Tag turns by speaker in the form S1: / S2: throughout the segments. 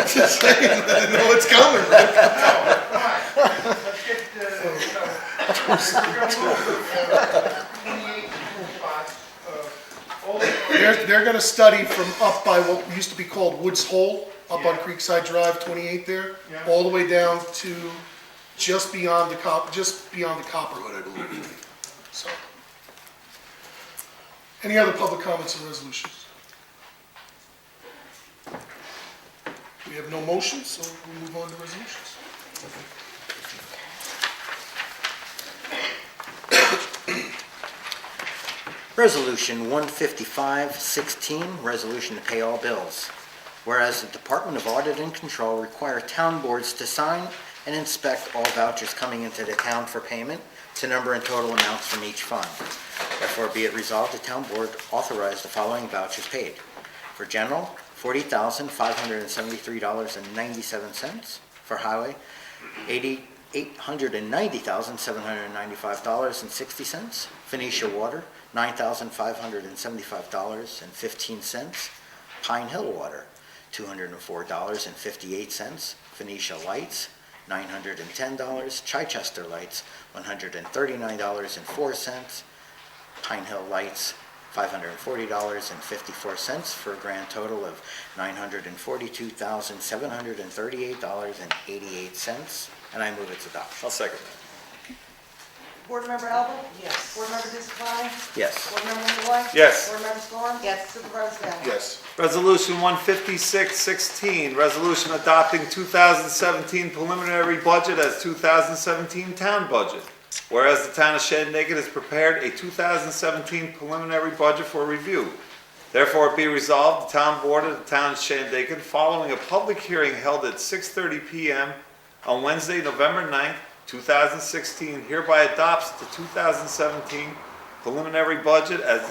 S1: Just saying, I know it's coming, right?
S2: Let's get, we're gonna move 28 spots.
S1: They're gonna study from up by what used to be called Woods Hole, up on Creekside Drive, 28 there,
S2: Yeah.
S1: all the way down to just beyond the Copperhood, I believe. So, any other public comments or resolutions? We have no motions, so we'll move on to resolutions.
S3: Resolution 155-16, resolution to pay all bills. Whereas the Department of Audit and Control require town boards to sign and inspect all vouchers coming into the town for payment to number and total amounts from each fund. Therefore, be it resolved, the town board authorize the following vouchers paid. For general, $40,573.97. For highway, $890,795.60. Phoenicia Water, $9,575.15. Pine Hill Water, $204.58. Phoenicia Lights, $910. Chichester Lights, $139.04. Pine Hill Lights, $540.54 for a grand total of $942,738.88. And I move its adoption.
S4: I'll second that.
S5: Board Member Albert?
S6: Yes.
S5: Board Member Discipline?
S3: Yes.
S5: Board Member Malloy?
S4: Yes.
S5: Board Member Storm?
S6: Yes.
S5: Supervisor Downing?
S1: Yes.
S4: Resolution 156-16, resolution adopting 2017 preliminary budget as 2017 town budget. Whereas the town of Shandaken has prepared a 2017 preliminary budget for review. Therefore, it be resolved, the town board of the town of Shandaken, following a public hearing held at 6:30 p.m. on Wednesday, November 9th, 2016, hereby adopts the 2017 preliminary budget as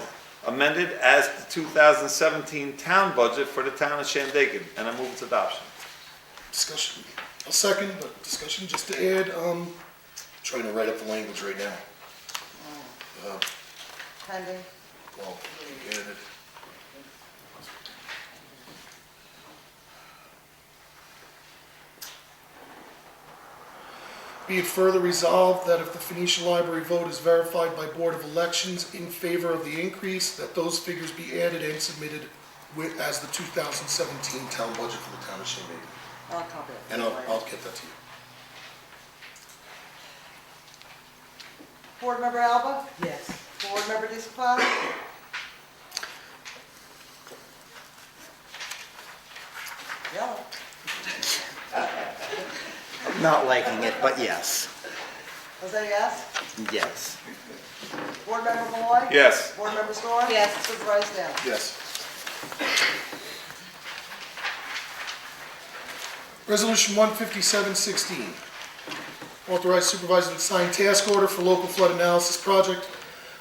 S4: amended as the 2017 town budget for the town of Shandaken, and I move its adoption.
S1: Discussion. I'll second, but discussion just to add, trying to write up the language right now.
S5: Pending.
S1: Well, we added. Be it further resolved that if the Phoenicia Library vote is verified by Board of Elections in favor of the increase, that those figures be added and submitted as the 2017 town budget for the town of Shandaken.
S5: I'll copy it.
S1: And I'll get that to you.
S5: Board Member Alba?
S6: Yes.
S5: Board Member Discipline? Yellow.
S3: Not liking it, but yes.
S5: Was that a yes?
S3: Yes.
S5: Board Member Malloy?
S4: Yes.
S5: Board Member Storm?
S6: Yes.
S5: Supervisor Downing?
S1: Yes. Resolution 157-16. Authorize supervisor to sign task order for local flood analysis project.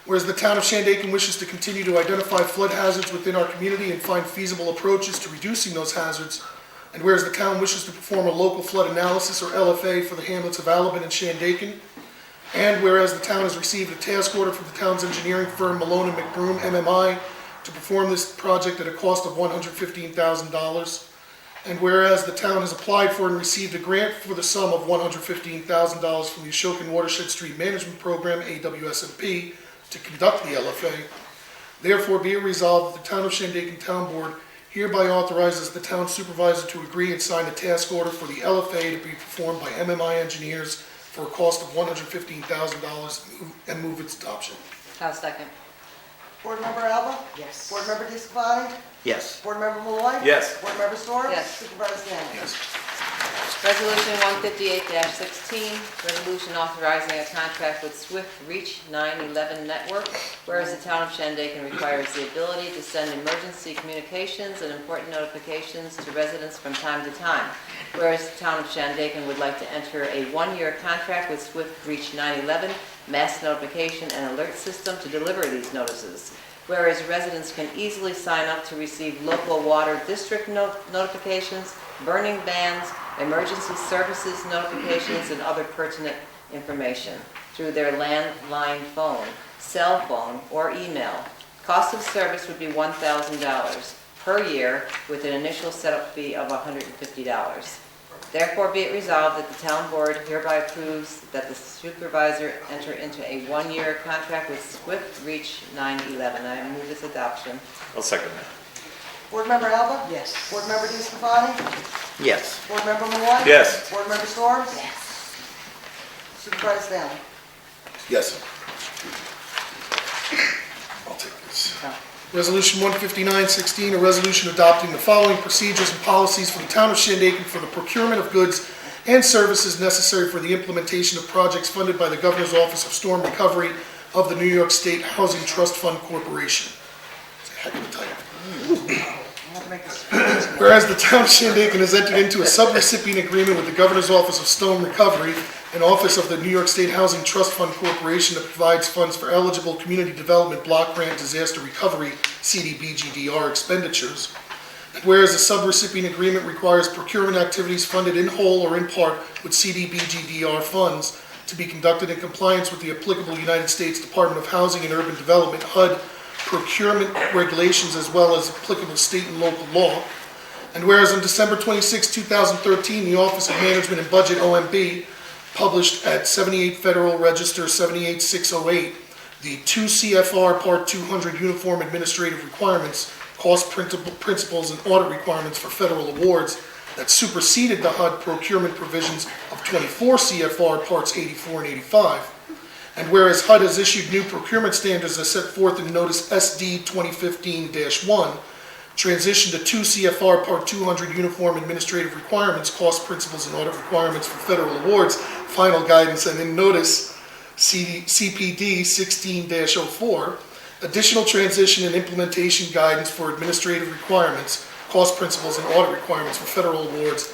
S1: Whereas the town of Shandaken wishes to continue to identify flood hazards within our community and find feasible approaches to reducing those hazards. And whereas the town wishes to perform a local flood analysis, or LFA, for the hamlets of Alabin and Shandaken. And whereas the town has received a task order from the town's engineering firm Malone and McBroom, MMI, to perform this project at a cost of $115,000. And whereas the town has applied for and received a grant for the sum of $115,000 from the Ashokan Watershed Street Management Program, AWSMP, to conduct the LFA, therefore be it resolved that the town of Shandaken Town Board hereby authorizes the town supervisor to agree and sign a task order for the LFA to be performed by MMI engineers for a cost of $115,000 and move its adoption.
S6: I'll second.
S5: Board Member Alba?
S6: Yes.
S5: Board Member Discipline?
S3: Yes.
S5: Board Member Malloy?
S4: Yes.
S5: Board Member Storm?
S6: Yes.
S5: Supervisor Downing?
S1: Yes.
S6: Resolution 158-16, resolution authorizing a contract with Swift Reach 911 Network, whereas the town of Shandaken requires the ability to send emergency communications and important notifications to residents from time to time. Whereas the town of Shandaken would like to enter a one-year contract with Swift Reach 911 mass notification and alert system to deliver these notices. Whereas residents can easily sign up to receive local water district notifications, burning bans, emergency services notifications, and other pertinent information through their landline phone, cell phone, or email. Cost of service would be $1,000. per year with an initial setup fee of $150. Therefore, be it resolved that the town board hereby approves that the supervisor enter into a one-year contract with Swift Reach 911. I move this adoption.
S4: I'll second that.
S5: Board Member Alba?
S6: Yes.
S5: Board Member DeScalani?
S3: Yes.
S5: Board Member Malloy?
S4: Yes.
S5: Board Member Storms?
S6: Yes.
S5: Supervisor Stanley?
S1: Yes. I'll take this. Resolution 159-16, a resolution adopting the following procedures and policies for the town of Shandaken for the procurement of goods and services necessary for the implementation of projects funded by the Governor's Office of Storm Recovery of the New York State Housing Trust Fund Corporation. It's a heck of a title. Whereas the town of Shandaken has entered into a subrecipient agreement with the Governor's Office of Storm Recovery and Office of the New York State Housing Trust Fund Corporation that provides funds for eligible community development block grant disaster recovery CDBG-DR expenditures. And whereas the subrecipient agreement requires procurement activities funded in whole or in part with CDBG-DR funds to be conducted in compliance with the applicable United States Department of Housing and Urban Development HUD procurement regulations as well as applicable state and local law. And whereas on December 26, 2013, the Office of Management and Budget, OMB, published at 78 Federal Register 78608, the 2 CFR Part 200 Uniform Administrative Requirements, Cost Principles, and Audit Requirements for Federal Awards that superseded the HUD procurement provisions of 24 CFR Parts 84 and 85. And whereas HUD has issued new procurement standards as set forth in Notice SD 2015-1, transition to 2 CFR Part 200 Uniform Administrative Requirements, Cost Principles, and Audit Requirements for Federal Awards, final guidance, and in Notice CPD 16-04, additional transition and implementation guidance for administrative requirements, cost principles, and audit requirements for federal awards.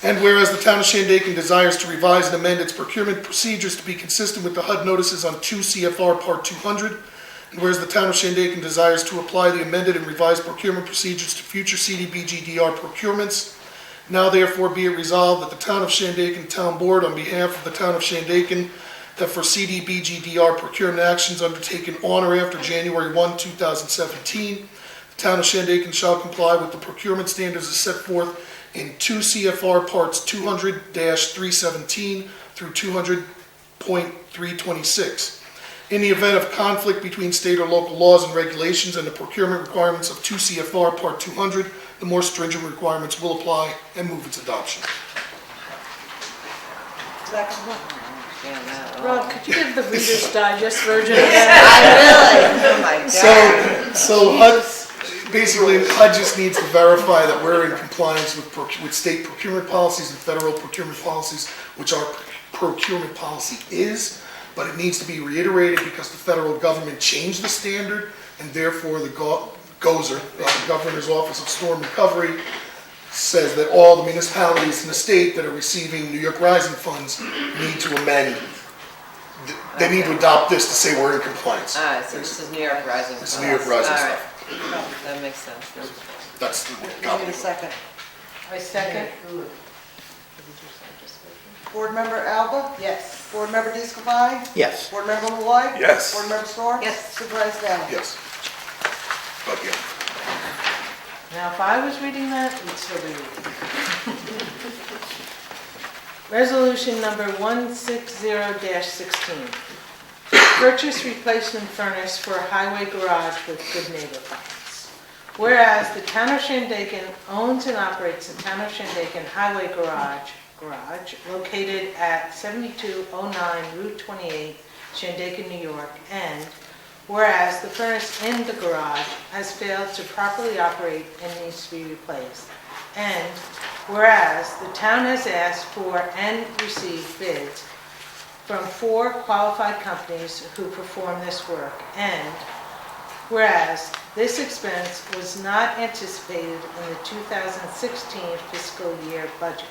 S1: And whereas the town of Shandaken desires to revise and amend its procurement procedures to be consistent with the HUD notices on 2 CFR Part 200, and whereas the town of Shandaken desires to apply the amended and revised procurement procedures to future CDBG-DR procurements, now therefore be it resolved that the town of Shandaken Town Board, on behalf of the town of Shandaken, that for CDBG-DR procurement actions undertaken on or after January 1, 2017, the town of Shandaken shall comply with the procurement standards as set forth in 2 CFR Parts 200-317 through 200.326. In the event of conflict between state or local laws and regulations and the procurement requirements of 2 CFR Part 200, the more stringent requirements will apply, and move its adoption.
S5: Second.
S6: Understand that at all.
S7: Rob, could you give the Reader's Digest version of that?
S6: Oh my God.
S1: So HUD, basically, HUD just needs to verify that we're in compliance with state procurement policies and federal procurement policies, which our procurement policy is, but it needs to be reiterated because the federal government changed the standard, and therefore the GOZER, the Governor's Office of Storm Recovery, says that all the municipalities in the state that are receiving New York Rising funds need to amend. They need to adopt this to say we're in compliance.
S6: All right, so this is New York Rising.
S1: This is New York Rising
S6: All right.
S1: stuff.
S6: That makes sense.
S1: That's the
S5: Give
S1: copy.
S5: me a second.
S7: I second.
S5: Board Member Alba?
S7: Yes.
S5: Board Member DeScalani?
S3: Yes.
S5: Board Member Malloy?
S4: Yes.
S5: Board Member Storms?
S6: Yes.
S5: Supervisor Stanley?
S1: Yes. But yeah.
S7: Now, if I was reading that, we'd still be reading. Resolution number 160-16. Purchase replacement furnace for highway garage with Good Neighbor funds. Whereas the town of Shandaken owns and operates the town of Shandaken Highway Garage located at 7209 Route 28, Shandaken, New York, and whereas the furnace in the garage has failed to properly operate and needs to be replaced, and whereas the town has asked for and received bids from 4 qualified companies who perform this work, and whereas this expense was not anticipated in the 2016 fiscal year budget.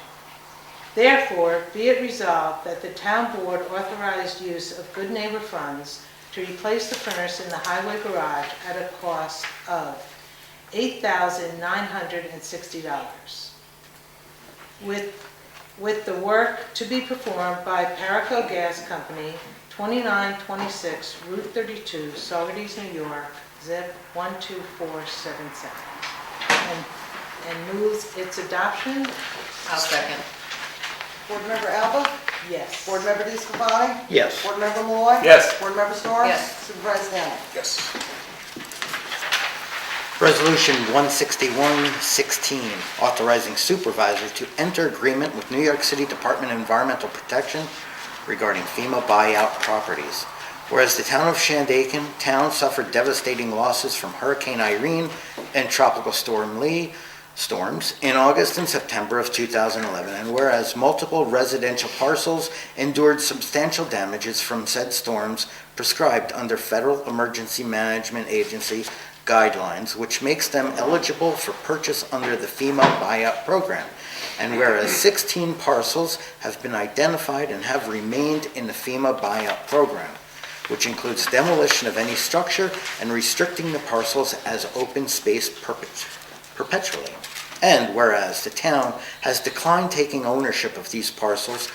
S7: Therefore, be it resolved that the town board authorized use of Good Neighbor funds to replace the furnace in the highway garage at a cost of $8,960. With the work to be performed by Paraco Gas Company, 2926 Route 32, Saugerties, New York, zip 12477. and moves its adoption.
S6: I'll second.
S5: Board Member Alba?
S7: Yes.
S5: Board Member DeScalani?
S3: Yes.
S5: Board Member Malloy?
S4: Yes.
S5: Board Member Storms?
S6: Yes.
S5: Supervisor Downing?
S1: Yes.
S3: Resolution 16116, authorizing supervisor to enter agreement with New York City Department of Environmental Protection regarding FEMA buyout properties. Whereas the town of Shandaken suffered devastating losses from Hurricane Irene and Tropical Storm Lee storms in August and September of 2011, and whereas multiple residential parcels endured substantial damages from said storms prescribed under Federal Emergency Management Agency guidelines, which makes them eligible for purchase under the FEMA buyout program. And whereas 16 parcels have been identified and have remained in the FEMA buyout program, which includes demolition of any structure and restricting the parcels as open space perpetually. And whereas the town has declined taking ownership of these parcels,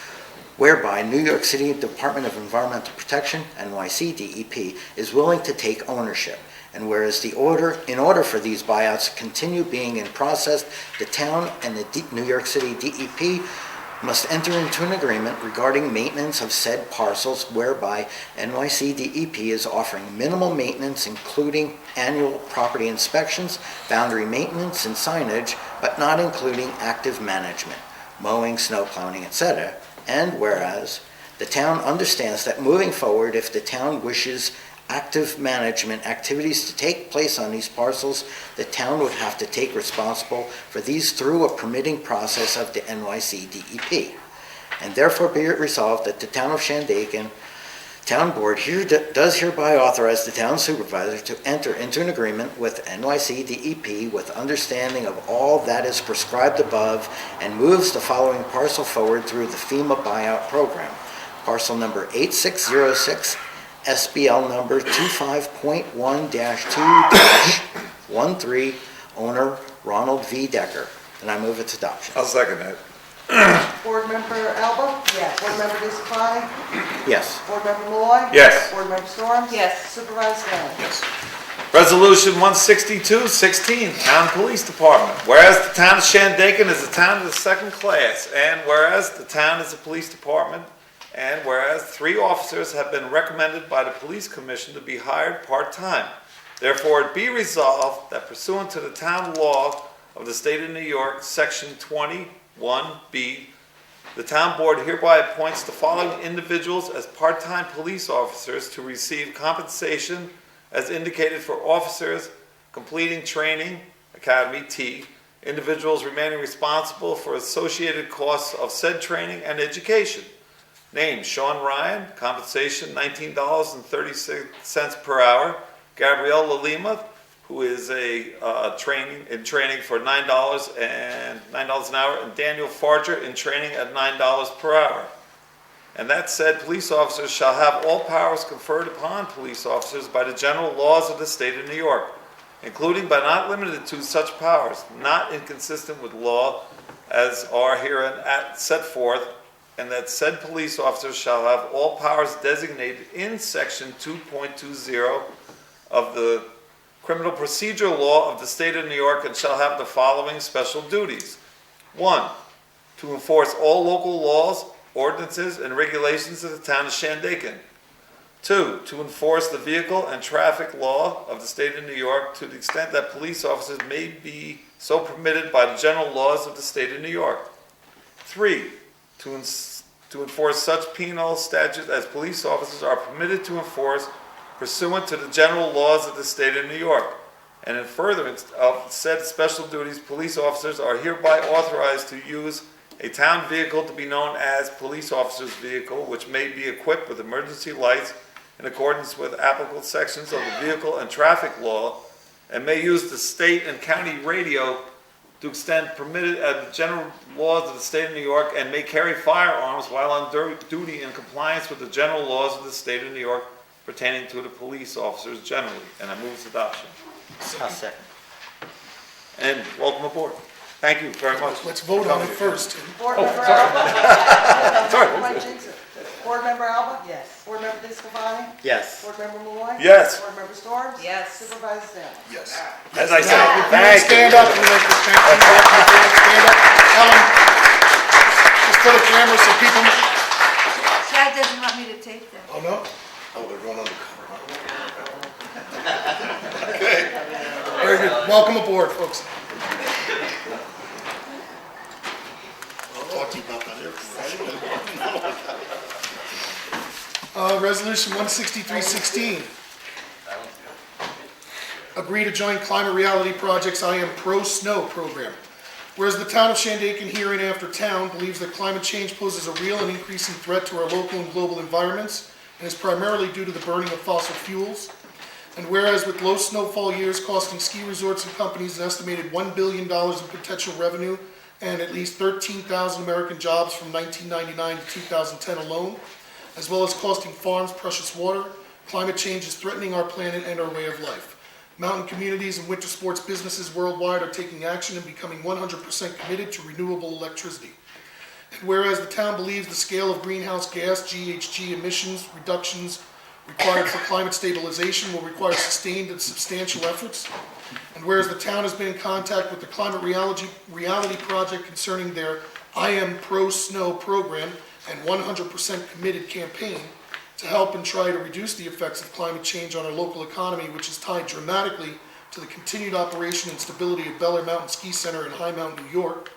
S3: whereby New York City Department of Environmental Protection, NYC DEP, is willing to take ownership. And whereas in order for these buyouts to continue being in process, the town and the New York City DEP must enter into an agreement regarding maintenance of said parcels, whereby NYC DEP is offering minimal maintenance, including annual property inspections, boundary maintenance, and signage, but not including active management, mowing, snow plowing, etc. And whereas the town understands that moving forward, if the town wishes active management activities to take place on these parcels, the town would have to take responsible for these through a permitting process of the NYC DEP. And therefore be it resolved that the town of Shandaken Town Board does hereby authorize the town supervisor to enter into an agreement with NYC DEP with understanding of all that is prescribed above, and moves the following parcel forward through the FEMA buyout program. Parcel number 8606, SBL number 25.1-2-13, owner Ronald V. Decker. And I move its adoption.
S4: I'll second that.
S5: Board Member Alba?
S7: Yes.
S5: Board Member DeScalani?
S3: Yes.
S5: Board Member Malloy?
S4: Yes.
S5: Board Member Storms?
S6: Yes.
S5: Supervisor Downing?
S1: Yes.
S4: Resolution 16216, Town Police Department. Whereas the town of Shandaken is a town of the second class, and whereas the town is a police department, and whereas 3 officers have been recommended by the Police Commission to be hired part-time. Therefore, it be resolved that pursuant to the town law of the state of New York, Section 21B, the town board hereby appoints the following individuals as part-time police officers to receive compensation as indicated for officers completing training, Academy T, individuals remaining responsible for associated costs of said training and education. Named Sean Ryan, compensation $19.36 per hour. Gabrielle Lalima, who is training for $9 an hour, and Daniel Farger in training at $9 per hour. And that said, police officers shall have all powers conferred upon police officers by the general laws of the state of New York, including but not limited to such powers, not inconsistent with law as are herein set forth, and that said police officers shall have all powers designated in Section 2.20 of the Criminal Procedure Law of the State of New York, and shall have the following special duties. 1. To enforce all local laws, ordinances, and regulations of the town of Shandaken. 2. To enforce the vehicle and traffic law of the State of New York to the extent that police officers may be so permitted by the general laws of the State of New York. 3. To enforce such penal statutes as police officers are permitted to enforce pursuant to the general laws of the State of New York. And in furtherance of said special duties, police officers are hereby authorized to use a town vehicle to be known as police officer's vehicle, which may be equipped with emergency lights in accordance with applicable sections of the vehicle and traffic law, and may use the state and county radio to extend permitted general laws of the State of New York, and may carry firearms while on duty in compliance with the general laws of the State of New York pertaining to the police officers generally. And I move its adoption.
S3: I'll second.
S4: And welcome aboard. Thank you very much.
S1: Let's vote on it first.
S5: Board Member Alba?
S4: Sorry.
S5: Might jinx it. Board Member Alba?
S7: Yes.
S5: Board Member Discofani?
S3: Yes.
S5: Board Member Malloy?
S4: Yes.
S5: Board Member Storms?
S6: Yes.
S5: Supervisor Sam?
S1: Yes.
S4: As I said,
S1: Now,
S4: thank you.
S1: stand up and make this, thank you. Stand up. Ellen, just for the camera so people,
S8: Chad doesn't want me to tape them.
S1: oh no? Oh, they're going undercover. Okay. Very good. Welcome aboard, folks.
S9: I'll talk to you about that afterwards.
S1: Resolution 16316. Agree to join Climate Reality Project's I Am Pro Snow program. Whereas the town of Shandaken, hereinafter town, believes that climate change poses a real and increasing threat to our local and global environments and is primarily due to the burning of fossil fuels. And whereas with low snowfall years costing ski resorts and companies an estimated $1 billion in potential revenue and at least 13,000 American jobs from 1999 to 2010 alone, as well as costing farms precious water, climate change is threatening our planet and our way of life. Mountain communities and winter sports businesses worldwide are taking action and becoming 100% committed to renewable electricity. And whereas the town believes the scale of greenhouse gas GHG emissions reductions required for climate stabilization will require sustained and substantial efforts. And whereas the town has been in contact with the Climate Reality Project concerning their I Am Pro Snow program and 100% committed campaign to help and try to reduce the effects of climate change on our local economy, which is tied dramatically to the continued operation and stability of Bel Air Mountain Ski Center in High Mount, New York.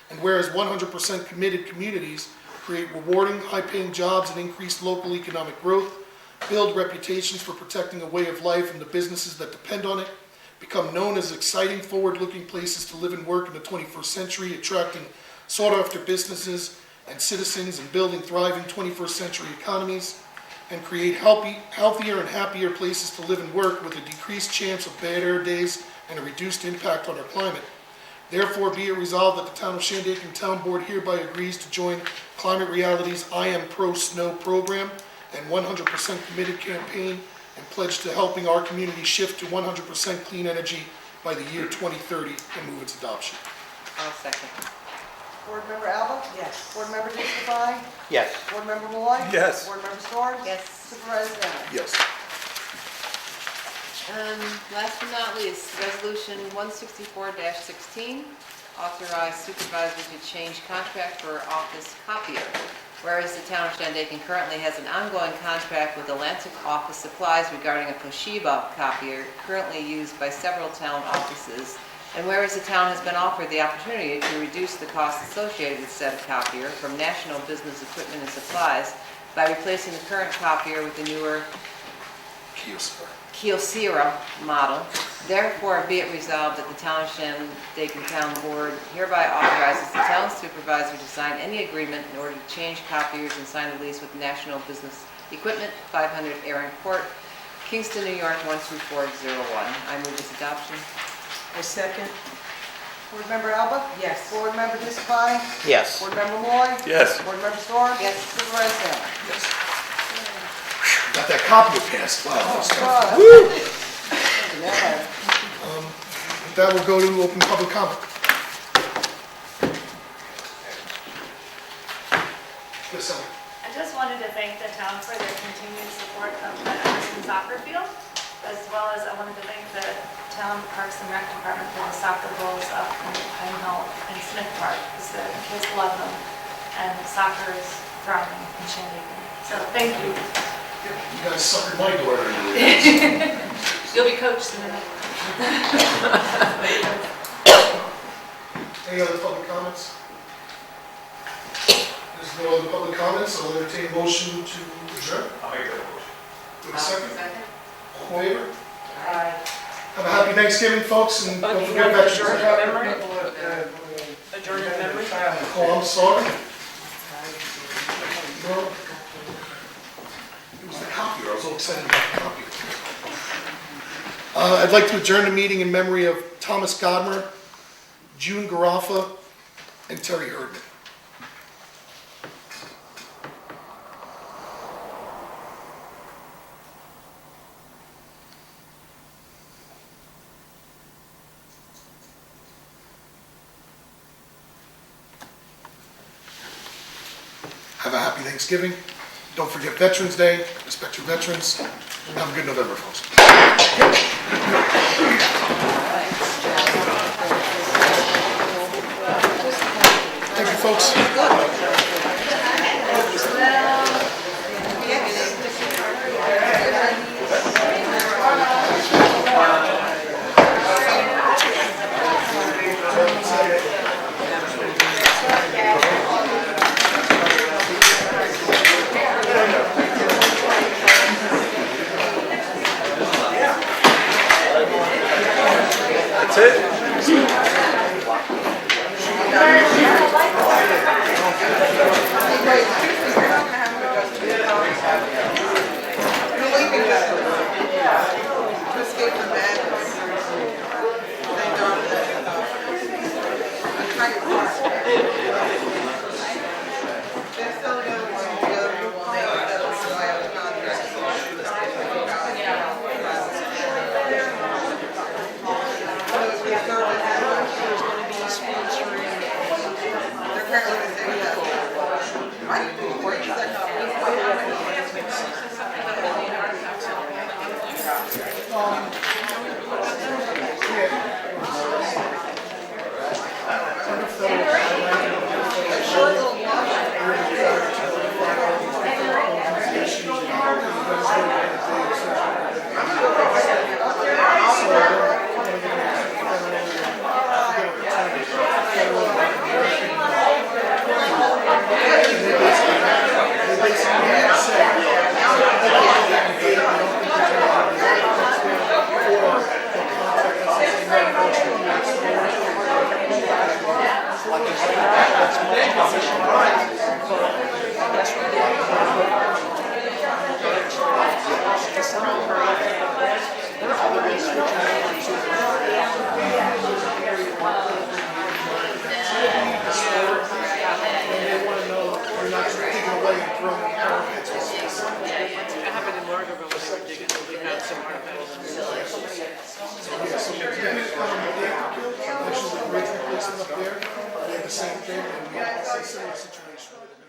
S1: And whereas 100% committed communities create rewarding, high-paying jobs and increased local economic growth, build reputations for protecting a way of life and the businesses that depend on it, become known as exciting, forward-looking places to live and work in the 21st century, attracting sought-after businesses and citizens and building thriving 21st century economies, and create healthier and happier places to live and work with a decreased chance of bad air days and a reduced impact on our climate. Therefore, be it resolved that the Town of Shandaken Town Board hereby agrees to join Climate Reality's I Am Pro Snow program and 100% committed campaign and pledge to helping our community shift to 100% clean energy by the year 2030 and move its adoption.
S6: I'll second.
S5: Board Member Alba?
S7: Yes.
S5: Board Member Discofani?
S3: Yes.
S5: Board Member Malloy?
S4: Yes.
S5: Board Member Storms?
S6: Yes.
S5: Supervisor Sam?
S1: Yes.
S6: Last but not least, Resolution 164-16, authorize supervisor to change contract for office copier. Whereas the town of Shandaken currently has an ongoing contract with Atlantic Office Supplies regarding a Toshiba copier currently used by several town offices. And whereas the town has been offered the opportunity to reduce the costs associated with said copier from National Business Equipment and Supplies by replacing the current copier with the newer Kyocera model, therefore be it resolved that the Town of Shandaken Town Board hereby authorizes the town supervisor to sign any agreement in order to change copiers and sign a lease with National Business Equipment, 500 Aaron Court, Kingston, New York, 12401. I move its adoption.
S7: I second.
S5: Board Member Alba?
S7: Yes.
S5: Board Member Discofani?
S3: Yes.
S5: Board Member Malloy?
S4: Yes.
S5: Board Member Storms?
S6: Yes.
S5: Supervisor Sam?
S1: Yes. Got that copy passed. Wow. That's tough. With that, we'll go to open public comment. Yes, Ellen.
S10: I just wanted to thank the town for their continued support of the Emerson soccer field, as well as I wanted to thank the town Parks and Rec Department for the soccer goals up in Pine Hill and Smith Park, because the kids love them, and soccer is thriving in Shandaken. So thank you.
S1: You guys suckered my daughter into
S10: You'll be coached in a minute.
S1: Any other public comments? There's no other public comments, I'll entertain a motion to adjourn.
S2: I'll make that motion.
S1: With a second? All in favor?
S5: Aye.
S1: Have a happy Thanksgiving, folks, and don't forget Veterans Day.
S10: Adjourn in memory?
S1: Oh, I'm sorry. No. It was the copier, I was all excited about the copier. I'd like to adjourn the meeting in memory of Thomas Godmer, June Garaffa, and Terry Herdman. Have a happy Thanksgiving. Don't forget Veterans Day, respect your veterans. Have a good November, folks. Thank you, folks.
S4: That's it?
S1: Actually, the bridge replacement up there, they had the same thing, and we had a similar situation with it.